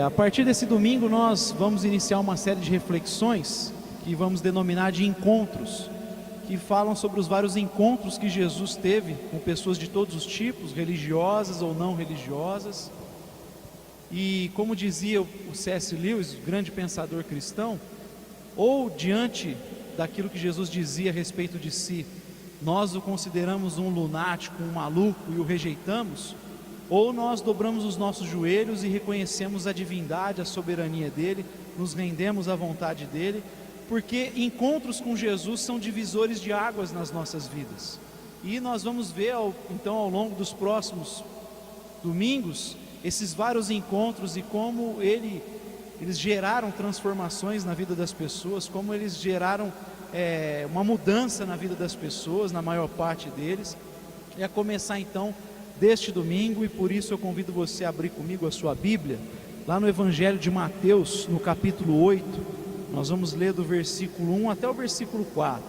A partir desse domingo nós vamos iniciar uma série de reflexões que vamos denominar de encontros, que falam sobre os vários encontros que Jesus teve com pessoas de todos os tipos, religiosas ou não religiosas. E como dizia o C.S. Lewis, grande pensador cristão, ou diante daquilo que Jesus dizia a respeito de si, nós o consideramos um lunático, um maluco e o rejeitamos, ou nós dobramos os nossos joelhos e reconhecemos a divindade, a soberania dele, nos rendemos à vontade dele, porque encontros com Jesus são divisores de águas nas nossas vidas. E nós vamos ver então ao longo dos próximos domingos esses vários encontros e como eles geraram transformações na vida das pessoas, como eles geraram uma mudança na vida das pessoas, na maior parte deles. E a começar então deste domingo, e por isso eu convido você a abrir comigo a sua Bíblia, lá no Evangelho de Mateus, no capítulo 8, nós vamos ler do versículo 1 até o versículo 4,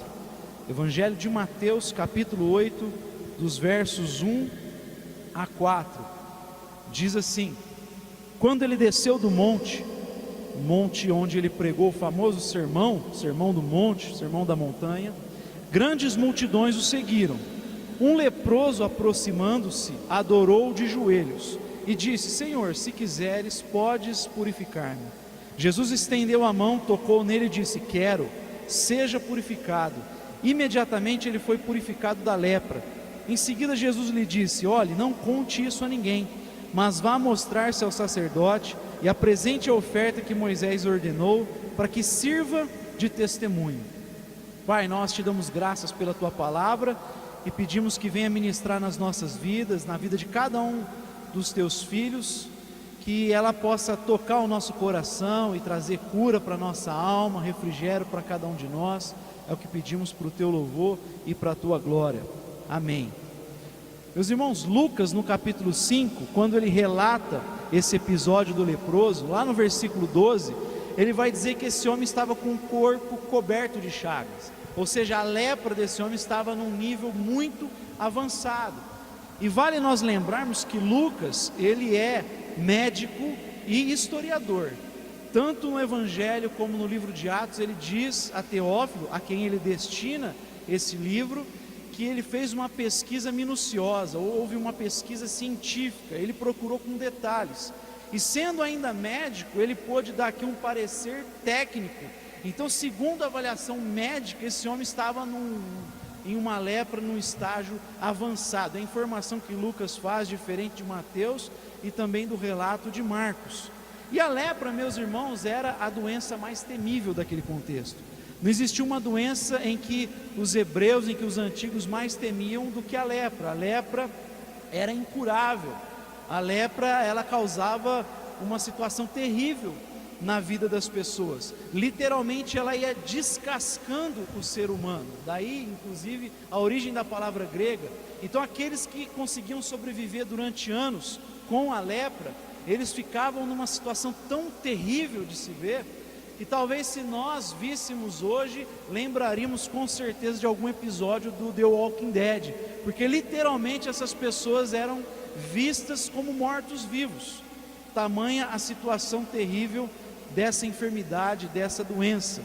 Evangelho de Mateus, capítulo 8, dos versos 1 a 4, diz assim: quando ele desceu do monte onde ele pregou o famoso sermão do monte, sermão da montanha, grandes multidões o seguiram. Um leproso, aproximando-se, adorou de joelhos e disse: Senhor, se quiseres, podes purificar-me. Jesus estendeu a mão, tocou nele e disse: quero, seja purificado. Imediatamente ele foi purificado da lepra. Em seguida Jesus lhe disse: olhe, não conte isso a ninguém, mas vá mostrar-se ao sacerdote e apresente a oferta que Moisés ordenou, para que sirva de testemunho. Pai, nós te damos graças pela tua palavra e pedimos que venha ministrar nas nossas vidas, na vida de cada um dos teus filhos, que ela possa tocar o nosso coração e trazer cura para a nossa alma, refrigério para cada um de nós. É o que pedimos para o teu louvor e para a tua glória. Amém. Meus irmãos, Lucas no capítulo 5, quando ele relata esse episódio do leproso, lá no versículo 12, ele vai dizer que esse homem estava com o corpo coberto de chagas, ou seja, a lepra desse homem estava num nível muito avançado. E vale nós lembrarmos que Lucas, ele é médico e historiador, tanto no Evangelho como no livro de Atos. Ele diz a Teófilo, a quem ele destina esse livro, que ele fez uma pesquisa minuciosa, houve uma pesquisa científica, ele procurou com detalhes, e sendo ainda médico, ele pôde dar aqui um parecer técnico. Então, segundo a avaliação médica, esse homem estava em uma lepra num estágio avançado. É a informação que Lucas faz, diferente de Mateus e também do relato de Marcos. E a lepra, meus irmãos, era a doença mais temível daquele contexto. Não existia uma doença em que os hebreus, em que os antigos mais temiam do que a lepra. A lepra era incurável. A lepra, ela causava uma situação terrível na vida das pessoas. Literalmente ela ia descascando o ser humano. Daí, inclusive, a origem da palavra grega. Então aqueles que conseguiam sobreviver durante anos com a lepra, eles ficavam numa situação tão terrível de se ver, que talvez se nós víssemos hoje, lembraríamos com certeza de algum episódio do The Walking Dead, porque literalmente essas pessoas eram vistas como mortos-vivos, tamanha a situação terrível dessa enfermidade, dessa doença.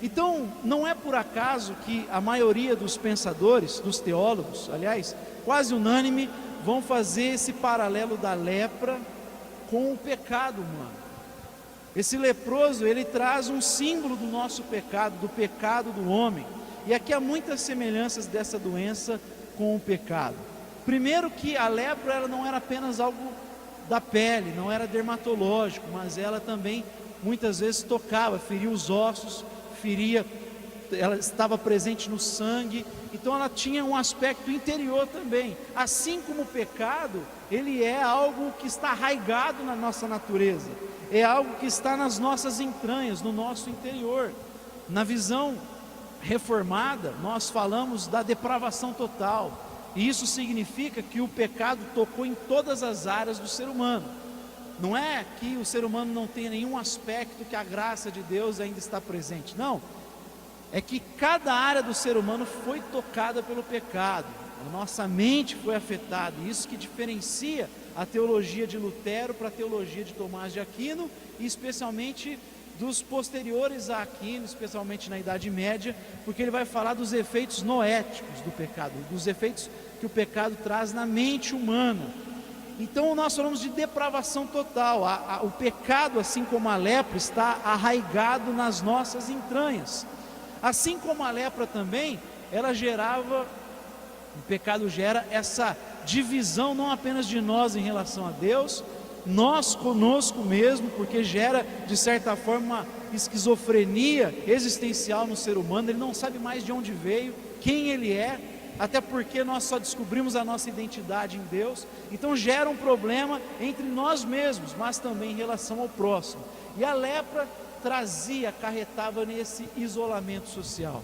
Então, não é por acaso que a maioria dos pensadores, dos teólogos, aliás, quase unânime, vão fazer esse paralelo da lepra com o pecado humano. Esse leproso, ele traz um símbolo do nosso pecado, do pecado do homem. E aqui há muitas semelhanças dessa doença com o pecado. Primeiro que a lepra, ela não era apenas algo da pele, não era dermatológico, mas ela também muitas vezes tocava, feria os ossos, ela estava presente no sangue, então ela tinha um aspecto interior também. Assim como o pecado, ele é algo que está arraigado na nossa natureza, é algo que está nas nossas entranhas, no nosso interior. Na visão reformada, nós falamos da depravação total, e isso significa que o pecado tocou em todas as áreas do ser humano. Não é que o ser humano não tenha nenhum aspecto que a graça de Deus ainda está presente, não, é que cada área do ser humano foi tocada pelo pecado. A nossa mente foi afetada, isso que diferencia a teologia de Lutero para a teologia de Tomás de Aquino, e especialmente dos posteriores a Aquino, especialmente na Idade Média, porque ele vai falar dos efeitos noéticos do pecado, dos efeitos que o pecado traz na mente humana. Então nós falamos de depravação total. O pecado, assim como a lepra, está arraigado nas nossas entranhas. Assim como a lepra também, o pecado gera essa divisão não apenas de nós em relação a Deus, nós conosco mesmo, porque gera de certa forma uma esquizofrenia existencial no ser humano. Ele não sabe mais de onde veio, quem ele é, até porque nós só descobrimos a nossa identidade em Deus. Então gera um problema entre nós mesmos, mas também em relação ao próximo. E a lepra acarretava nesse isolamento social.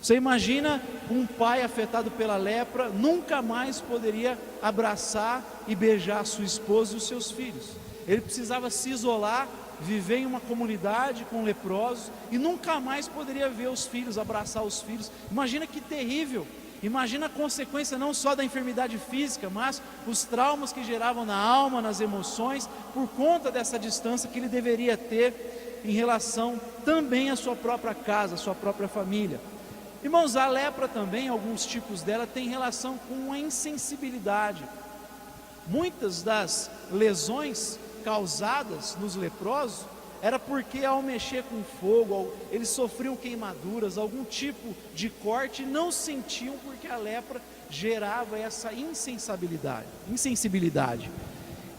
Você imagina um pai afetado pela lepra, nunca mais poderia abraçar e beijar a sua esposa e os seus filhos. Ele precisava se isolar, viver em uma comunidade com leprosos, e nunca mais poderia ver os filhos, abraçar os filhos. Imagina que terrível. Imagina a consequência não só da enfermidade física, mas os traumas que geravam na alma, nas emoções, por conta dessa distância que ele deveria ter em relação também à sua própria casa, à sua própria família. Irmãos, a lepra também, alguns tipos dela, tem relação com a insensibilidade. Muitas das lesões causadas nos leprosos era porque ao mexer com fogo, eles sofriam queimaduras, algum tipo de corte, e não sentiam, porque a lepra gerava essa insensibilidade.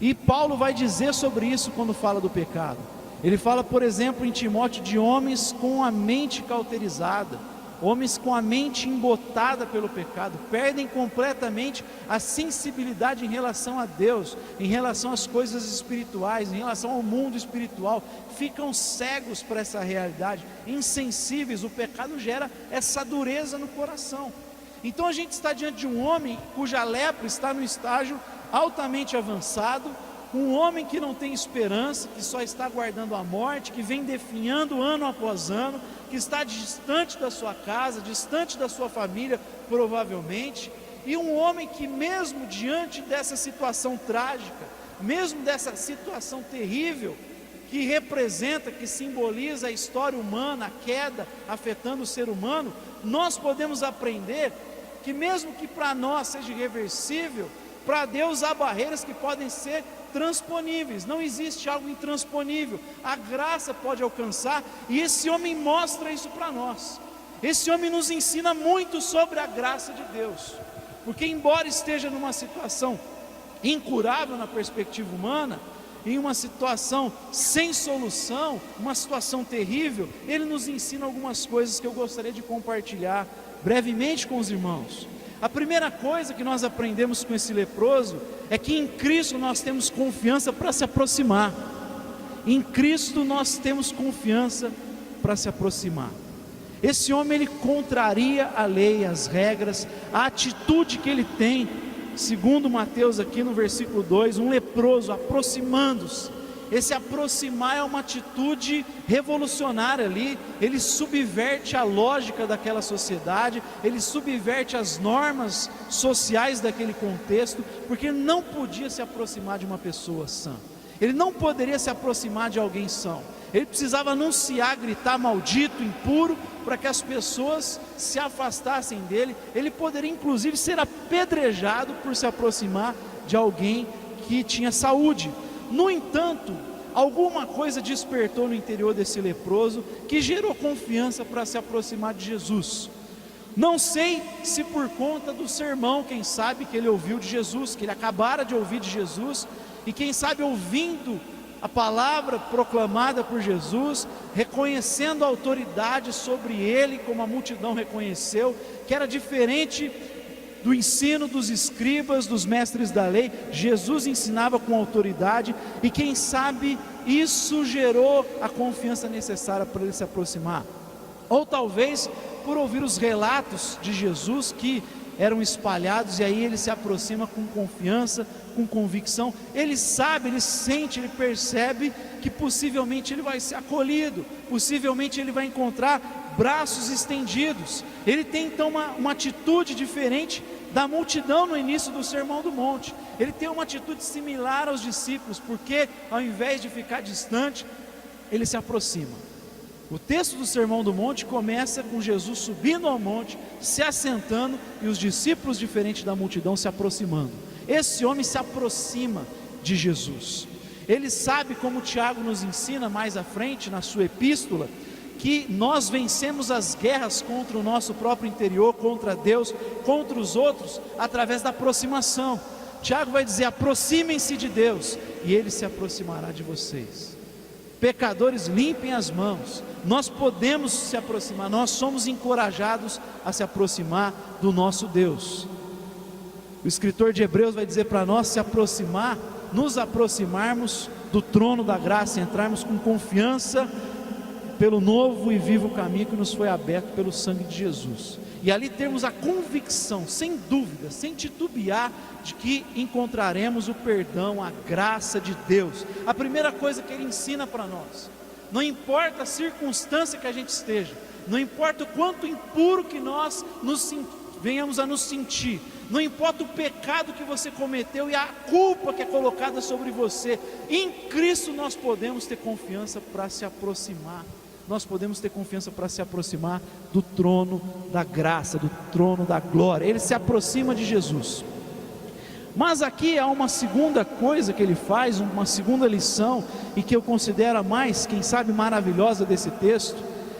E Paulo vai dizer sobre isso quando fala do pecado. Ele fala, por exemplo, em Timóteo, de homens com a mente cauterizada, homens com a mente embotada pelo pecado, perdem completamente a sensibilidade em relação a Deus, em relação às coisas espirituais, em relação ao mundo espiritual, ficam cegos para essa realidade, insensíveis. O pecado gera essa dureza no coração. Então a gente está diante de um homem cuja lepra está no estágio altamente avançado, um homem que não tem esperança, que só está aguardando a morte, que vem definhando ano após ano, que está distante da sua casa, distante da sua família, provavelmente, e um homem que mesmo diante dessa situação trágica, mesmo dessa situação terrível, que representa, que simboliza a história humana, a queda afetando o ser humano, nós podemos aprender que mesmo que para nós seja irreversível, para Deus há barreiras que podem ser transponíveis, não existe algo intransponível, a graça pode alcançar, e esse homem mostra isso para nós. Esse homem nos ensina muito sobre a graça de Deus, porque embora esteja numa situação incurável na perspectiva humana, em uma situação sem solução, uma situação terrível, ele nos ensina algumas coisas que eu gostaria de compartilhar brevemente com os irmãos. A primeira coisa que nós aprendemos com esse leproso é que em Cristo nós temos confiança para se aproximar. Em Cristo nós temos confiança para se aproximar. Esse homem, ele contraria a lei, as regras, a atitude que ele tem, segundo Mateus aqui no versículo 2, um leproso aproximando-se. Esse aproximar é uma atitude revolucionária ali, ele subverte a lógica daquela sociedade, ele subverte as normas sociais daquele contexto, porque ele não podia se aproximar de uma pessoa sã, ele não poderia se aproximar de alguém são, ele precisava anunciar, gritar maldito, impuro, para que as pessoas se afastassem dele. Ele poderia inclusive ser apedrejado por se aproximar de alguém que tinha saúde. No entanto, alguma coisa despertou no interior desse leproso que gerou confiança para se aproximar de Jesus. Não sei se por conta do sermão, quem sabe, que ele ouviu de Jesus, que ele acabara de ouvir de Jesus, e quem sabe ouvindo a palavra proclamada por Jesus, reconhecendo a autoridade sobre ele, como a multidão reconheceu, que era diferente do ensino dos escribas, dos mestres da lei. Jesus ensinava com autoridade, e quem sabe isso gerou a confiança necessária para ele se aproximar, ou talvez por ouvir os relatos de Jesus que eram espalhados, e aí ele se aproxima com confiança, com convicção. Ele sabe, ele sente, ele percebe que possivelmente ele vai ser acolhido, possivelmente ele vai encontrar braços estendidos. Ele tem então uma atitude diferente da multidão no início do Sermão do Monte. ele tem uma atitude similar aos discípulos, porque ao invés de ficar distante, ele se aproxima. O texto do Sermão do Monte começa com Jesus subindo ao monte, se assentando, e os discípulos, diferente da multidão, se aproximando. Esse homem se aproxima de Jesus. Ele sabe, como Tiago nos ensina mais à frente na sua epístola, que nós vencemos as guerras contra o nosso próprio interior, contra Deus, contra os outros, através da aproximação. Tiago vai dizer: aproximem-se de Deus, e Ele se aproximará de vocês. Pecadores, limpem as mãos. Nós podemos se aproximar, nós somos encorajados a se aproximar do nosso Deus. O escritor de Hebreus vai dizer para nós se aproximar, nos aproximarmos do trono da graça, entrarmos com confiança pelo novo e vivo caminho que nos foi aberto pelo sangue de Jesus, e ali termos a convicção, sem dúvida, sem titubear, de que encontraremos o perdão, a graça de Deus. A primeira coisa que Ele ensina para nós: não importa a circunstância que a gente esteja, não importa o quanto impuro que nós venhamos a nos sentir, não importa o pecado que você cometeu e a culpa que é colocada sobre você, em Cristo nós podemos ter confiança para se aproximar. Nós podemos ter confiança para se aproximar do trono da graça, do trono da glória. Ele se aproxima de Jesus. Mas aqui há uma segunda coisa que ele faz, uma segunda lição, e que eu considero a mais, quem sabe, maravilhosa desse texto.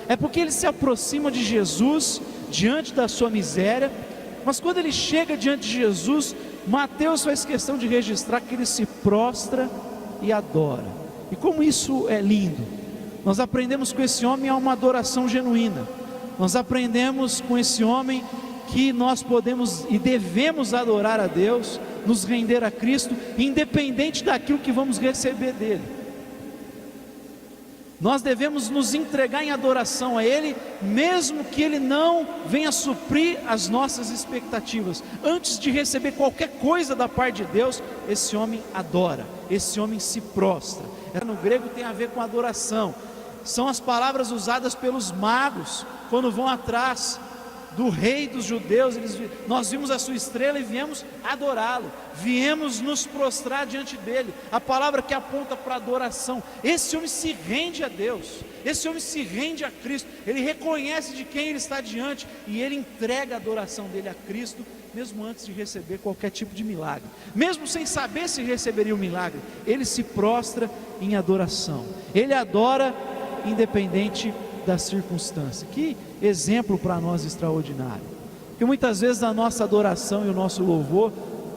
É porque ele se aproxima de Jesus diante da sua miséria, mas quando ele chega diante de Jesus, Mateus faz questão de registrar que ele se prostra e adora. E como isso é lindo! Nós aprendemos com esse homem a uma adoração genuína. Nós aprendemos com esse homem que nós podemos e devemos adorar a Deus, nos render a Cristo, independente daquilo que vamos receber dele. Nós devemos nos entregar em adoração a Ele, mesmo que Ele não venha suprir as nossas expectativas. Antes de receber qualquer coisa da parte de Deus, esse homem adora, esse homem se prostra. No grego tem a ver com adoração. São as palavras usadas pelos magos quando vão atrás do rei dos judeus. Nós vimos a sua estrela e viemos adorá-lo, viemos nos prostrar diante dele. A palavra que aponta para adoração. Esse homem se rende a Deus, esse homem se rende a Cristo, ele reconhece de quem ele está diante, e ele entrega a adoração dele a Cristo, mesmo antes de receber qualquer tipo de milagre, mesmo sem saber se receberia o milagre. Ele se prostra em adoração, ele adora independente da circunstância. Que exemplo para nós extraordinário, porque muitas vezes a nossa adoração e o nosso louvor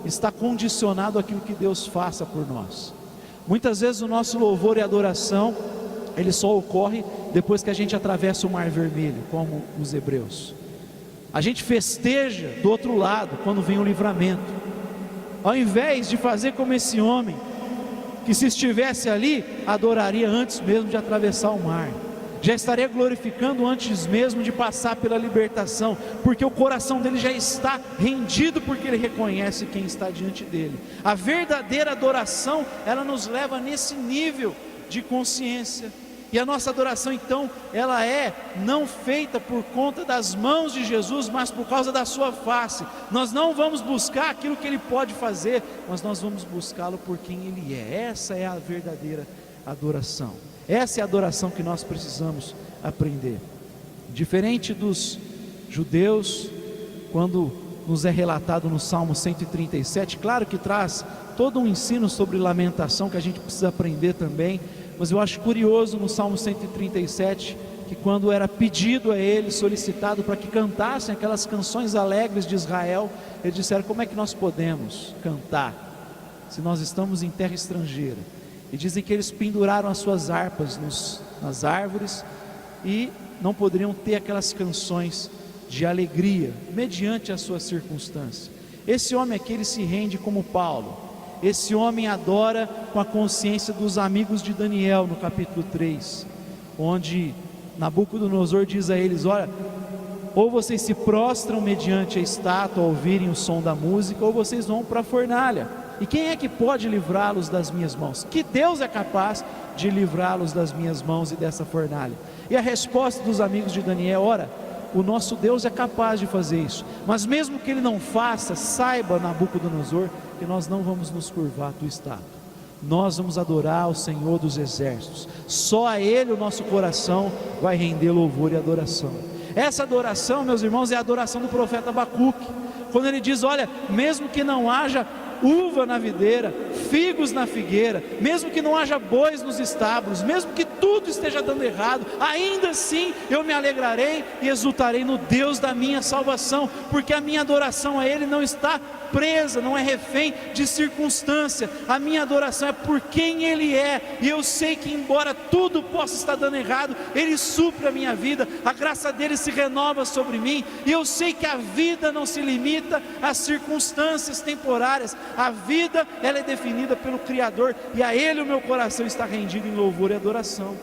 está condicionado àquilo que Deus faça por nós. Muitas vezes o nosso louvor e adoração, ele só ocorre depois que a gente atravessa o Mar Vermelho, como os hebreus. A gente festeja do outro lado, quando vem o livramento, ao invés de fazer como esse homem, que se estivesse ali, adoraria antes mesmo de atravessar o mar, já estaria glorificando antes mesmo de passar pela libertação, porque o coração dele já está rendido, porque ele reconhece quem está diante dele. A verdadeira adoração, ela nos leva nesse nível de consciência. E a nossa adoração então, ela é não feita por conta das mãos de Jesus, mas por causa da sua face. Nós não vamos buscar aquilo que Ele pode fazer, mas nós vamos buscá-lo por quem Ele é. Essa é a verdadeira adoração. Essa é a adoração que nós precisamos aprender. Diferente dos judeus, quando nos é relatado no Salmo 137, claro que traz todo um ensino sobre lamentação que a gente precisa aprender também, mas eu acho curioso no Salmo 137, que quando era pedido a eles, solicitado para que cantassem aquelas canções alegres de Israel, eles disseram: como é que nós podemos cantar, se nós estamos em terra estrangeira? E dizem que eles penduraram as suas harpas nas árvores, e não poderiam ter aquelas canções de alegria, mediante a sua circunstância. Esse homem aqui, ele se rende como Paulo. Esse homem adora com a consciência dos amigos de Daniel, no capítulo 3, onde Nabucodonosor diz a eles: olha, ou vocês se prostram mediante a estátua ao ouvirem o som da música, ou vocês vão para a fornalha. E quem é que pode livrá-los das minhas mãos? Que Deus é capaz de livrá-los das minhas mãos e dessa fornalha? E a resposta dos amigos de Daniel: ora, o nosso Deus é capaz de fazer isso, mas mesmo que Ele não faça, saiba, Nabucodonosor, que que nós não vamos nos curvar à tua estátua. Nós vamos adorar ao Senhor dos exércitos. Só a Ele o nosso coração vai render louvor e adoração. Essa adoração, meus irmãos, é a adoração do profeta Abacuque, quando ele diz: olha, mesmo que não haja uva na videira, figos na figueira, mesmo que não haja bois nos estábulos, mesmo que tudo esteja dando errado, ainda assim eu me alegrarei e exultarei no Deus da minha salvação, porque a minha adoração a Ele não está presa, não é refém de circunstância. A minha adoração é por quem Ele é, e eu sei que embora tudo possa estar dando errado, Ele supre a minha vida, a graça dEle se renova sobre mim, e eu sei que a vida não se limita às circunstâncias temporárias. A vida, ela é definida pelo Criador, e a Ele o meu coração está rendido em louvor e adoração.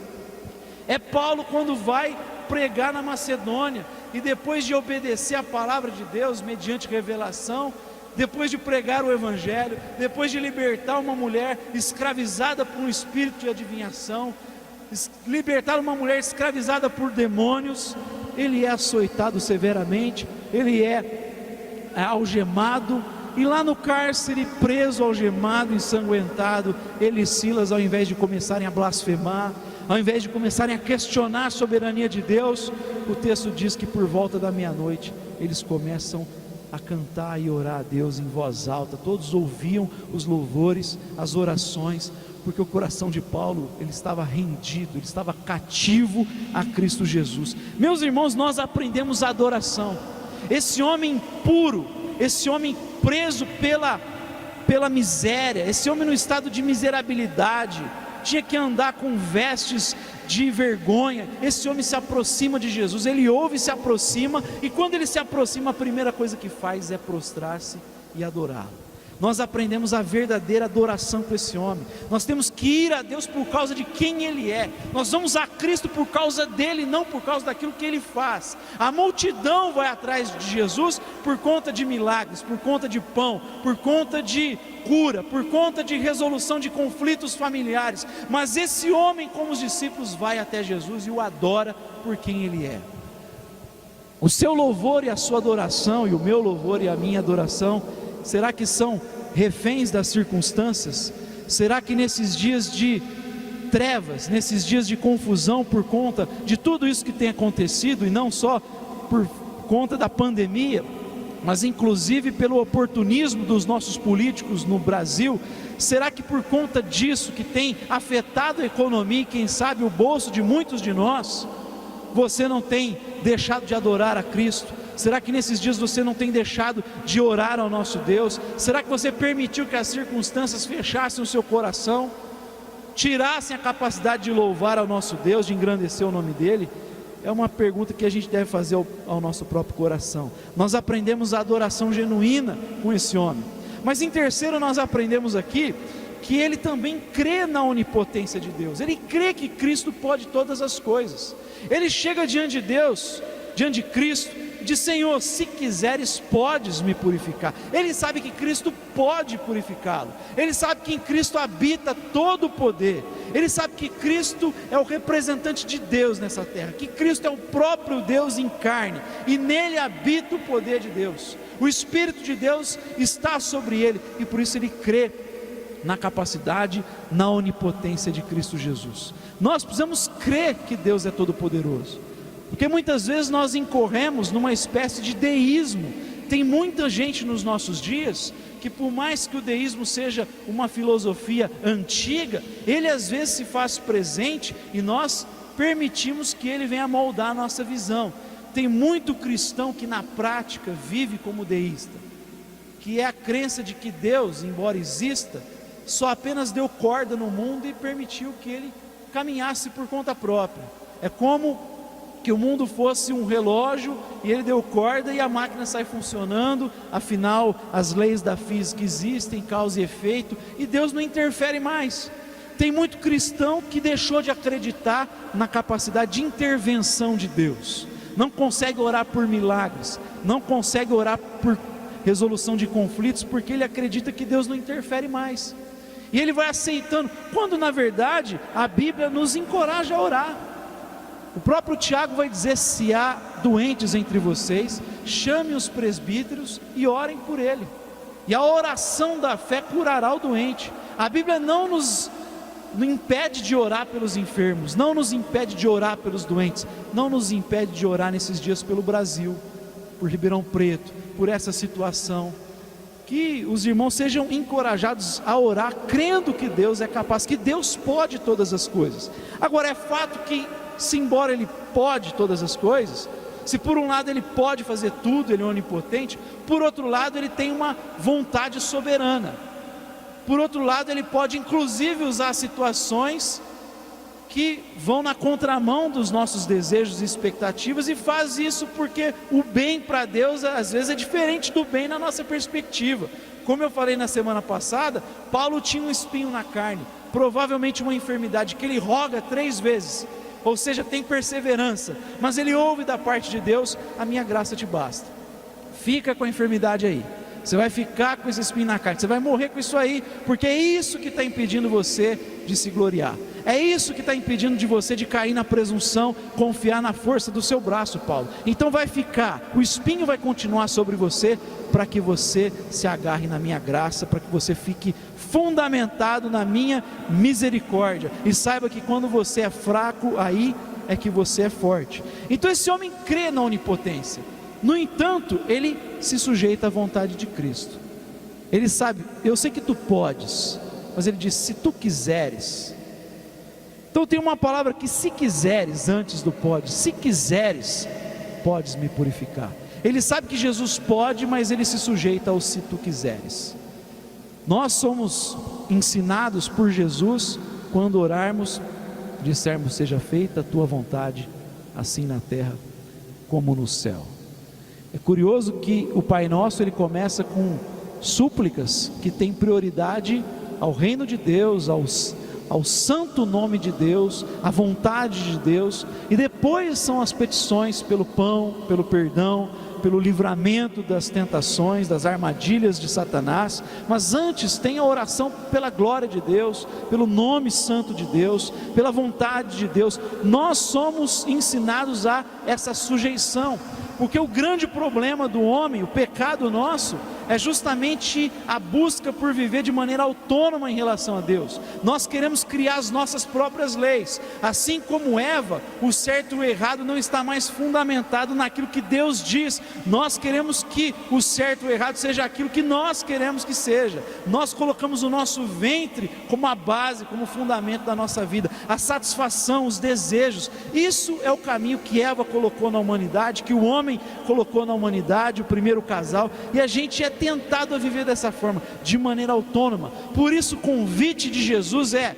É Paulo quando vai pregar na Macedônia, e depois de obedecer a palavra de Deus mediante revelação, depois de pregar o Evangelho, depois de libertar uma mulher escravizada por um espírito de adivinhação, libertar uma mulher escravizada por demônios, ele é açoitado severamente, ele é algemado, e lá no cárcere, preso, algemado, ensanguentado, ele e Silas, ao invés de começarem a blasfemar, ao invés de começarem a questionar a soberania de Deus, o texto diz que por volta da meia-noite, eles começam a cantar e orar a Deus em voz alta. Todos ouviam os louvores, as orações, porque o coração de Paulo, ele estava rendido, ele estava cativo a Cristo Jesus. Meus irmãos, nós aprendemos a adoração. Esse homem puro, esse homem preso pela miséria, esse homem no estado de miserabilidade, tinha que andar com vestes de vergonha. Esse homem se aproxima de Jesus, ele ouve e se aproxima, e quando ele se aproxima, a primeira coisa que faz é prostrar-se e adorá-lo. Nós aprendemos a verdadeira adoração com esse homem. Nós temos que ir a Deus por causa de quem Ele é. Nós vamos a Cristo por causa dEle, não por causa daquilo que Ele faz. A multidão vai atrás de Jesus por conta de milagres, por conta de pão, por conta de cura, por conta de resolução de conflitos familiares. Mas esse homem, como os discípulos, vai até Jesus e o adora por quem Ele é. O seu louvor e a sua adoração, e o meu louvor e a minha adoração, será que são reféns das circunstâncias? Será que nesses dias de trevas, nesses dias de confusão por conta de tudo isso que tem acontecido, e não só por conta da pandemia, mas inclusive pelo oportunismo dos nossos políticos no Brasil, será que por conta disso que tem afetado a economia e quem sabe o bolso de muitos de nós, você não tem deixado de adorar a Cristo? Será que nesses dias você não tem deixado de orar ao nosso Deus? Será que você permitiu que as circunstâncias fechassem o seu coração, tirassem a capacidade de louvar ao nosso Deus, de engrandecer o nome dEle? É uma pergunta que a gente deve fazer ao nosso próprio coração. Nós aprendemos a adoração genuína com esse homem. Mas em terceiro, nós aprendemos aqui que ele também crê na onipotência de Deus. Ele crê que Cristo pode todas as coisas. Ele chega diante de Deus, diante de Cristo, diz: Senhor, se quiseres podes me purificar. Ele sabe que Cristo pode purificá-lo. Ele sabe que em Cristo habita todo o poder. Ele sabe que Cristo é o representante de Deus nessa terra, que Cristo é o próprio Deus em carne, e nele habita o poder de Deus. O Espírito de Deus está sobre ele, e por isso ele crê na capacidade, na onipotência de Cristo Jesus. Nós precisamos crer que Deus é todo poderoso, porque muitas vezes nós incorremos numa espécie de deísmo. Tem muita gente nos nossos dias que, por mais que o deísmo seja uma filosofia antiga, ele às vezes se faz presente e nós permitimos que ele venha moldar a nossa visão. Tem muito cristão que na prática vive como deísta, que é a crença de que Deus, embora exista, só apenas deu corda no mundo e permitiu que ele caminhasse por conta própria. É como que o mundo fosse um relógio e ele deu corda e a máquina sai funcionando. Afinal, as leis da física existem, causa e efeito, e Deus não interfere mais. Tem muito cristão que deixou de acreditar na capacidade de intervenção de Deus, não consegue orar por milagres, não consegue orar por resolução de conflitos, porque ele acredita que Deus não interfere mais, e ele vai aceitando, quando na verdade a Bíblia nos encoraja a orar. O próprio Tiago vai dizer: se há doentes entre vocês, chame os presbíteros e orem por ele. e a oração da fé curará o doente. A Bíblia não nos impede de orar pelos enfermos, não nos impede de orar pelos doentes, não nos impede de orar nesses dias pelo Brasil, por Ribeirão Preto, por essa situação. Que os irmãos sejam encorajados a orar, crendo que Deus é capaz, que Deus pode todas as coisas. Agora é fato que, se embora Ele pode todas as coisas, se por um lado Ele pode fazer tudo, Ele é onipotente, por outro lado Ele tem uma vontade soberana. Por outro lado, Ele pode inclusive usar situações que vão na contramão dos nossos desejos e expectativas, e faz isso porque o bem para Deus às vezes é diferente do bem na nossa perspectiva. Como eu falei na semana passada, Paulo tinha um espinho na carne, provavelmente uma enfermidade que ele roga 3 vezes, ou seja, tem perseverança, mas ele ouve da parte de Deus: a minha graça te basta. Fica com a enfermidade aí, você vai ficar com esse espinho na carne, você vai morrer com isso aí, porque é isso que está impedindo você de se gloriar, é isso que está impedindo de você de cair na presunção, confiar na força do seu braço, Paulo. Então vai ficar, o espinho vai continuar sobre você, para que você se agarre na minha graça, para que você fique fundamentado na minha misericórdia, e saiba que quando você é fraco, aí é que você é forte. Então esse homem crê na onipotência. No entanto, ele se sujeita à vontade de Cristo. Ele sabe: eu sei que tu podes, mas ele diz: se tu quiseres. Então tem uma palavra que se quiseres, antes do pode, se quiseres, podes me purificar. Ele sabe que Jesus pode, mas ele se sujeita ao se tu quiseres. Nós somos ensinados por Jesus, quando orarmos, dissermos: seja feita a tua vontade, assim na terra como no céu. É curioso que o Pai Nosso, ele começa com súplicas que têm prioridade ao reino de Deus, ao santo nome de Deus, à vontade de Deus, e depois são as petições pelo pão, pelo perdão, pelo livramento das tentações, das armadilhas de Satanás. Mas antes tem a oração pela glória de Deus, pelo nome santo de Deus, pela vontade de Deus. Nós somos ensinados a essa sujeição, porque o grande problema do homem, o pecado nosso, é justamente a busca por viver de maneira autônoma em relação a Deus. Nós queremos criar as nossas próprias leis. Assim como Eva, o certo e o errado não está mais fundamentado naquilo que Deus diz. Nós queremos que o certo e o errado seja aquilo que nós queremos que seja. Nós colocamos o nosso ventre como a base, como fundamento da nossa vida, a satisfação, os desejos. Isso é o caminho que Eva colocou na humanidade, que o homem colocou na humanidade, o primeiro casal, e a gente é tentado a viver dessa forma, de maneira autônoma. Por isso o convite de Jesus é: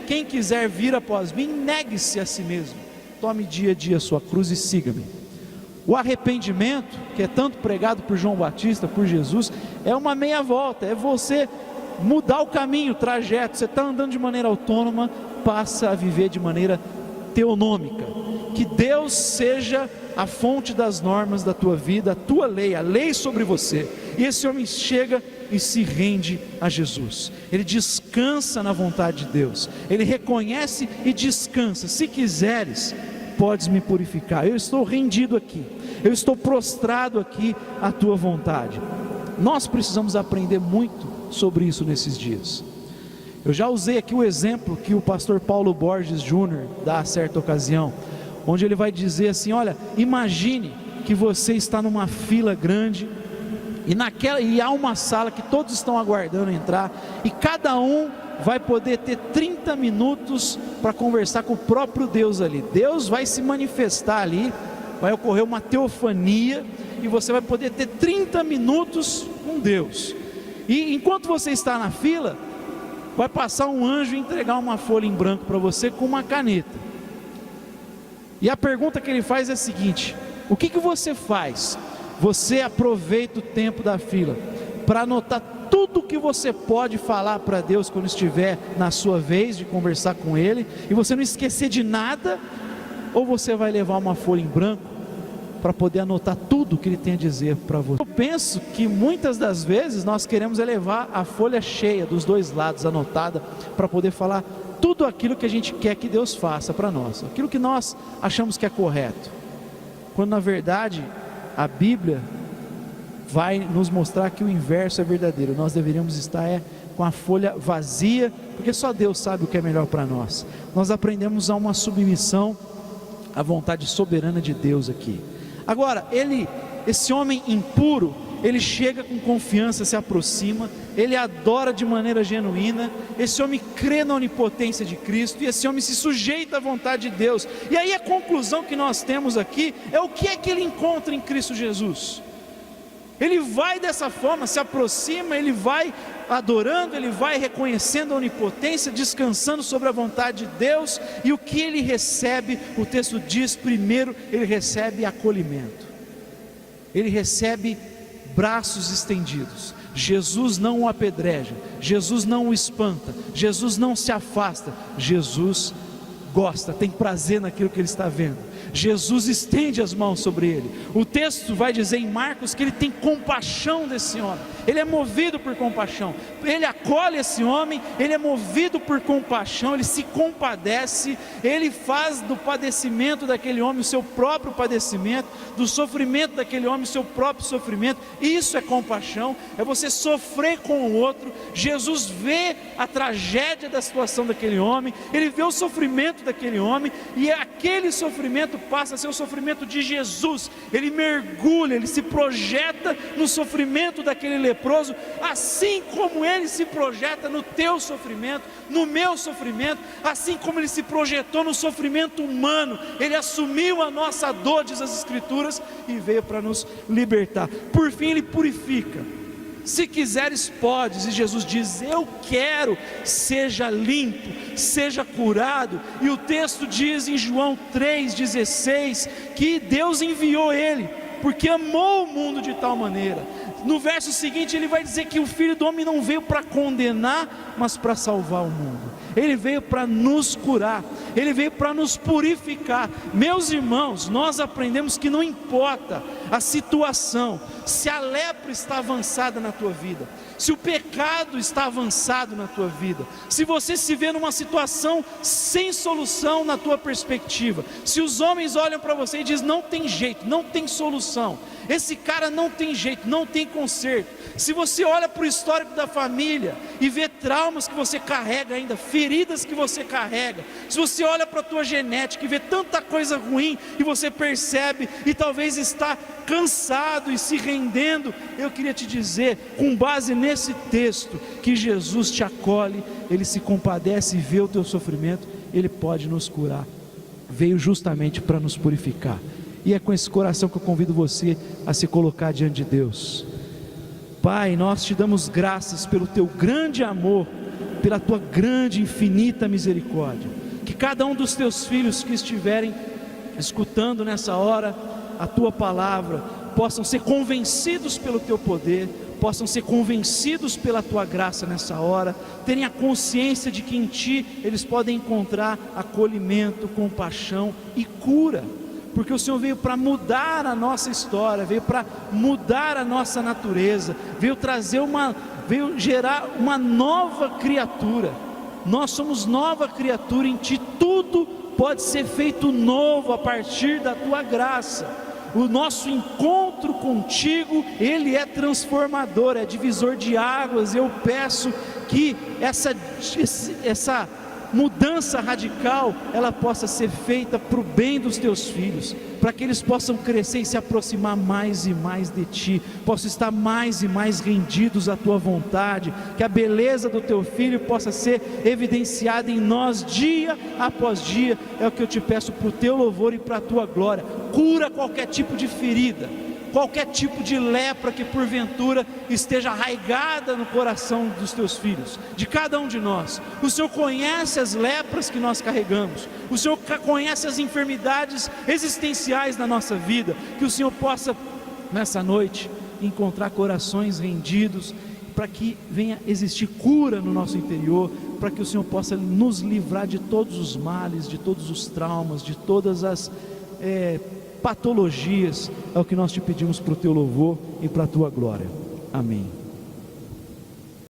quem quiser vir após mim, negue-se a si mesmo, tome dia a dia a sua cruz e siga-me. O arrependimento, que é tanto pregado por João Batista, por Jesus, é uma meia volta, é você mudar o caminho, o trajeto. Você está andando de maneira autônoma, passa a viver de maneira teonômica. Que Deus seja a fonte das normas da tua vida, a tua lei, a lei sobre você. E esse homem chega e se rende a Jesus. Ele descansa na vontade de Deus. Ele reconhece e descansa: se quiseres, podes me purificar. Eu estou rendido aqui, eu estou prostrado aqui à tua vontade. Nós precisamos aprender muito sobre isso nesses dias. Eu já usei aqui o exemplo que o pastor Paulo Borges Jr. dá a certa ocasião, onde ele vai dizer assim: olha, imagine que você está numa fila grande, e há uma sala que todos estão aguardando entrar, e cada um vai poder ter 30 minutos para conversar com o próprio Deus ali. Deus vai se manifestar ali, vai ocorrer uma teofania, e você vai poder ter 30 minutos com Deus. E enquanto você está na fila, vai passar um anjo e entregar uma folha em branco para você com uma caneta. E a pergunta que ele faz é a seguinte: o que você faz? Você aproveita o tempo da fila para anotar tudo o que você pode falar para Deus quando estiver na sua vez de conversar com Ele, e você não esquecer de nada? Ou você vai levar uma folha em branco para poder anotar tudo o que Ele tem a dizer para você? Eu penso que muitas das vezes nós queremos levar a folha cheia dos dois lados, anotada, para poder falar tudo aquilo que a gente quer que Deus faça para nós, aquilo que nós achamos que é correto, quando na verdade a Bíblia vai nos mostrar que o inverso é verdadeiro. Nós deveríamos estar com a folha vazia, porque só Deus sabe o que é melhor para nós. Nós aprendemos a uma submissão à vontade soberana de Deus aqui. Agora, esse homem impuro, ele chega com confiança, se aproxima, ele adora de maneira genuína, esse homem crê na onipotência de Cristo, e esse homem se sujeita à vontade de Deus. E aí a conclusão que nós temos aqui é o que é que ele encontra em Cristo Jesus. Ele vai dessa forma, se aproxima, ele vai adorando, ele vai reconhecendo a onipotência, descansando sobre a vontade de Deus, e o que ele recebe, o texto diz, primeiro, ele recebe acolhimento, ele recebe braços estendidos. Jesus não o apedreja, Jesus não o espanta, Jesus não se afasta, Jesus gosta, tem prazer naquilo que ele está vendo. Jesus estende as mãos sobre ele. O texto vai dizer em Marcos que ele tem compaixão desse homem, ele é movido por compaixão, ele acolhe esse homem, ele é movido por compaixão, ele se compadece, ele faz do padecimento daquele homem o seu próprio padecimento, do sofrimento daquele homem o seu próprio sofrimento. Isso é compaixão, é você sofrer com o outro. Jesus vê a tragédia da situação daquele homem, ele vê o sofrimento daquele homem, e aquele sofrimento passa a ser o sofrimento de Jesus. Ele mergulha, ele se projeta no sofrimento daquele leproso, assim como ele se projeta no teu sofrimento, no meu sofrimento, assim como ele se projetou no sofrimento humano. Ele assumiu a nossa dor, diz as Escrituras, e veio para nos libertar. Por fim, ele purifica. Se quiseres podes, e Jesus diz: eu quero, seja limpo, seja curado. E o texto diz em João 3,16 que Deus enviou ele, porque amou o mundo de tal maneira. No verso seguinte ele vai dizer que o Filho do Homem não veio para condenar, mas para salvar o mundo. Ele veio para nos curar, ele veio para nos purificar. Meus irmãos, nós aprendemos que não importa a situação, se a lepra está avançada na tua vida, se o pecado está avançado na tua vida, se você se vê numa situação sem solução na tua perspectiva, se os homens olham para você e dizem: não tem jeito, não tem solução, esse cara não tem jeito, não tem conserto. Se você olha para o histórico da família e vê traumas que você carrega ainda, feridas que você carrega, se você olha para a tua genética e vê tanta coisa ruim e você percebe e talvez está cansado e se rendendo, eu queria te dizer, com base nesse texto, que Jesus te acolhe, ele se compadece e vê o teu sofrimento, ele pode nos curar. Veio justamente para nos purificar. E é com esse coração que eu convido você a se colocar diante de Deus. Pai, nós te damos graças pelo teu grande amor, pela tua grande, infinita misericórdia. Que cada um dos teus filhos que estiverem escutando nessa hora a tua palavra, possam ser convencidos pelo teu poder, possam ser convencidos pela tua graça nessa hora, terem a consciência de que em ti eles podem encontrar acolhimento, compaixão e cura. Porque o Senhor veio para mudar a nossa história, veio para mudar a nossa natureza, veio gerar uma nova criatura. Nós somos nova criatura em Ti, tudo pode ser feito novo a partir da Tua graça. O nosso encontro contigo, ele é transformador, é divisor de águas. Eu peço que essa mudança radical, ela possa ser feita para o bem dos teus filhos, para que eles possam crescer e se aproximar mais e mais de ti, possam estar mais e mais rendidos à tua vontade, que a beleza do teu filho possa ser evidenciada em nós dia após dia. É o que eu te peço para o teu louvor e para a tua glória. Cura qualquer tipo de ferida, qualquer tipo de lepra que porventura esteja arraigada no coração dos teus filhos, de cada um de nós. O Senhor conhece as lepras que nós carregamos, o Senhor conhece as enfermidades existenciais na nossa vida. Que o Senhor possa nessa noite encontrar corações rendidos, para que venha existir cura no nosso interior, para que o Senhor possa nos livrar de todos os males, de todos os traumas, de todas as patologias. É o que nós te pedimos para o teu louvor e para a tua glória. Amém.